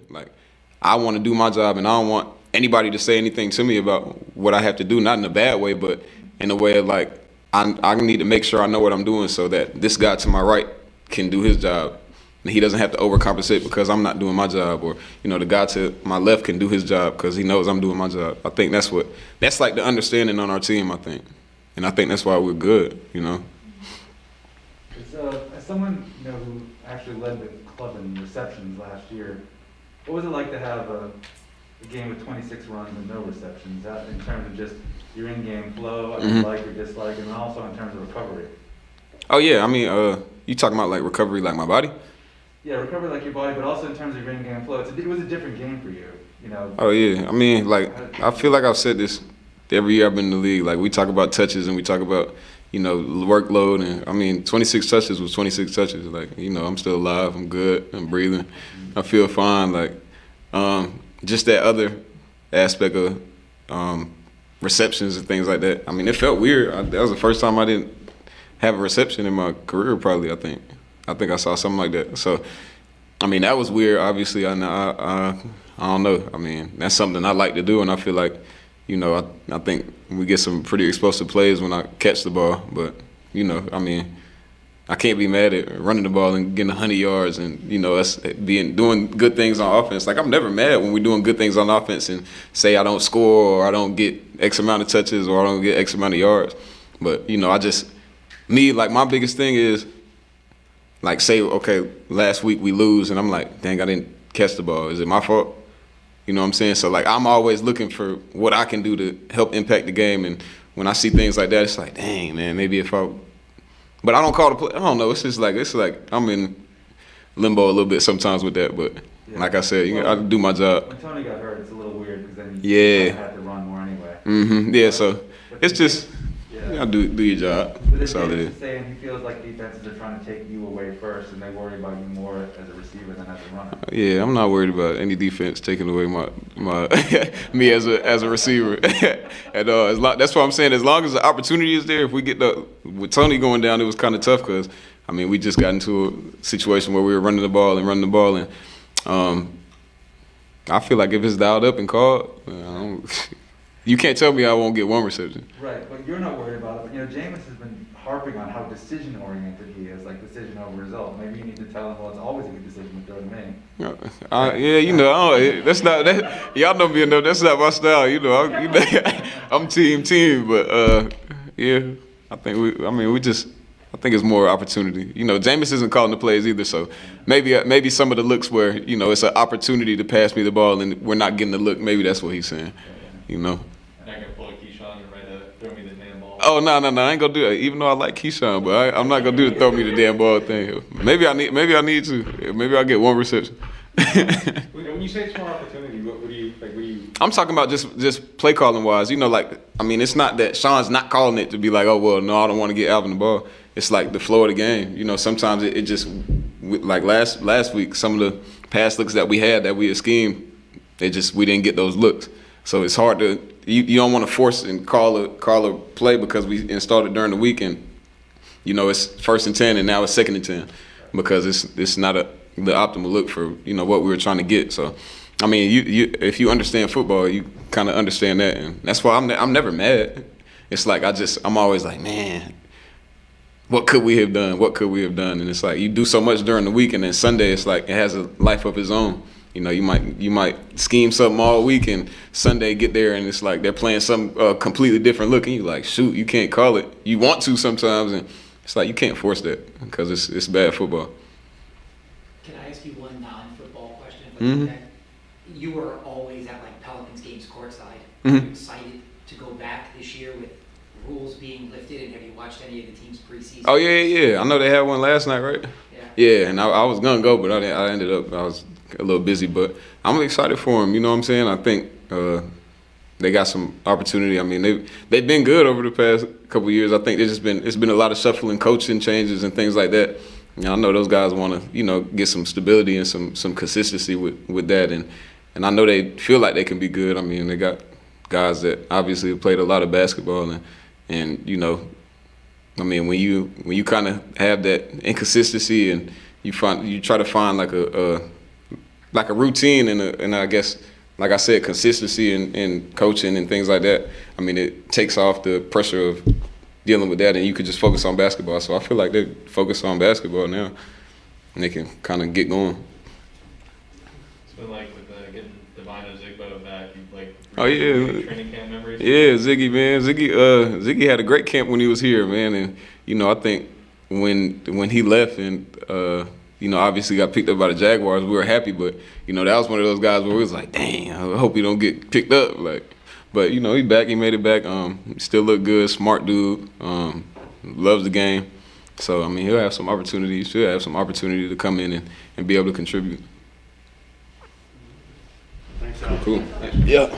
Like, I want to do my job, and I don't want anybody to say anything to me about what I have to do, not in a bad way, but in a way of like, I need to make sure I know what I'm doing so that this guy to my right can do his job. And he doesn't have to overcompensate because I'm not doing my job, or the guy to my left can do his job because he knows I'm doing my job. I think that's like the understanding on our team. I think, and I think that's why we're good. As someone who actually led the club in receptions last year, what was it like to have a game with 26 runs and no receptions? That in terms of just your in-game flow, like or dislike, and also in terms of recovery. Oh yeah, I mean, you talking about like recovery, like my body? Yeah, recovery like your body, but also in terms of your in-game flow. It was a different game for you, Oh yeah, I mean, like I feel like I've said this every year I've been in the league. Like we talk about touches and we talk about workload, and I mean 26 touches was 26 touches. Like I'm still alive, I'm good, I'm breathing, I feel fine. Like just that other aspect of receptions and things like that. I mean it felt weird. That was the first time I didn't have a reception in my career. Probably I think I saw something like that. So I mean that was weird. Obviously I don't know. I mean that's something I like to do, and I feel like I think we get some pretty explosive plays when I catch the ball. But I mean I can't be mad at running the ball and getting 100 yards and us doing good things on offense. Like I'm never mad when we're doing good things on offense and say I don't score or I don't get X amount of touches or I don't get X amount of yards. But like my biggest thing is like say okay last week we lose and I'm like dang I didn't catch the ball. Is it my fault? You know what I'm saying? So like I'm always looking for what I can do to help impact the game, and when I see things like that, it's like dang man, maybe if I. But I don't call the play. I don't know. It's like I'm in limbo a little bit sometimes with that. But like I said, I do my job. When Tony got hurt, it's a little weird because then you had to run more anyway. Yeah. So it's just do your job. That's all it is. Saying he feels like defenses are trying to take you away first, and they worry about you more as a receiver than as a runner. Yeah, I'm not worried about any defense taking away my me as a receiver at all. That's what I'm saying. As long as the opportunity is there, if we get with Tony going down, it was kind of tough because I mean we just got into a situation where we were running the ball, and I feel like if it's dialed up and called, you can't tell me I won't get one reception. Right, but you're not worried about it. Jameis has been harping on how decision-oriented he is, like decision over result. Maybe you need to tell him, well, it's always a good decision to throw to me. That's not that. Y'all know me enough. That's not my style. I'm team, but I think it's more opportunity. Jameis isn't calling the plays either, so maybe some of the looks where it's an opportunity to pass me the ball and we're not getting the look. Maybe that's what he's saying. Not gonna pull a Keyshawn and try to throw me the damn ball. Oh no! I ain't gonna do that. Even though I like Keyshawn, but I'm not gonna do the throw me the damn ball thing. Maybe I need to. Maybe I'll get one reception. When you say small opportunity, what do you? I'm talking about just play calling wise. It's not that Sean's not calling it to be like, oh well, no, I don't want to get Alvin the ball. It's like the flow of the game. Sometimes it just like last week, some of the pass looks that we had that we had schemed, we didn't get those looks. So it's hard to you don't want to force and call a play because we installed it during the week and it's 1st and 10 and now it's 2nd and 10 because it's not the optimal look for what we were trying to get. So I mean if you understand football you kind of understand that, and that's why I'm never mad. It's like I'm always like, man, what could we have done? And it's like you do so much during the week and then Sunday it's like it has a life of its own. You might scheme something all week and Sunday get there and it's like they're playing some completely different look and you're like, shoot, you can't call it. You want to sometimes and it's like you can't force that because it's bad football. Can I ask you one non-football question? You were always at like Pelicans games courtside. Are you excited to go back this year with rules being lifted, and have you watched any of the teams preseason? Oh yeah. I know they had one last night, right? Yeah, and I was gonna go, but I ended up I was a little busy, but I'm excited for them. You know what I'm saying? I think they got some opportunity. I mean, they've been good over the past couple of years. I think it's been a lot of shuffling, coaching changes, and things like that. I know those guys want to get some stability and some consistency with that, and I know they feel like they can be good. I mean, they got guys that obviously have played a lot of basketball, and I mean, when you kind of have that inconsistency and you try to find like like a routine and I guess, like I said, consistency in coaching and things like that. I mean, it takes off the pressure of dealing with that, and you could just focus on basketball. So I feel like they focus on basketball now, and they can kind of get going. It's been like with getting Divine Ozigbo back. You like Oh yeah, training camp memories. yeah, Ziggy, man, Ziggy had a great camp when he was here, man, and I think when he left and obviously got picked up by the Jaguars, we were happy, but that was one of those guys where we was like, dang, I hope he don't get picked up, like. But he back, he made it back. Still look good, smart dude. Loves the game. So I mean, he'll have some opportunities. Should have some opportunity to come in and be able to contribute. Thanks, Al. Cool. Yeah.